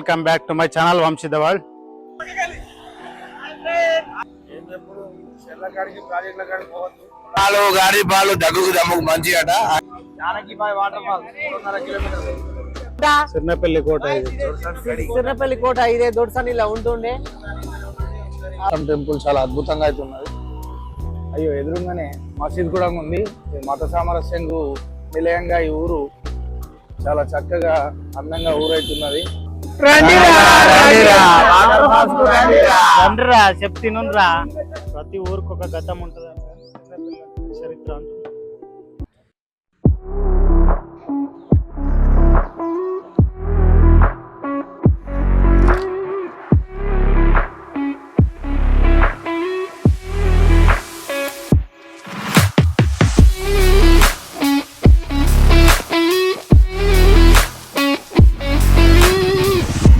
Welcome back to my channel Vamshi the world. గాడి పాలు దగ్గుకు దమ్ముకు మంచి అట. సిర్నపల్లి కోట సిర్నపల్లి కోట ఇదే దొడ్సన్ ఇలా ఉంటుండే. టెంపుల్ చాలా అద్భుతంగా అయితే ఉన్నది. అయ్యో ఎదురుగానే మసీద్ కూడా ఉంది. మత సామరస్యంకు నిలయంగా ఈ ఊరు చాలా చక్కగా అందంగా ఊరైతున్నది. చెప్తినురా, ప్రతి ఊరికి ఒక గతం ఉంటుంది చరిత్ర ఉంటుంది.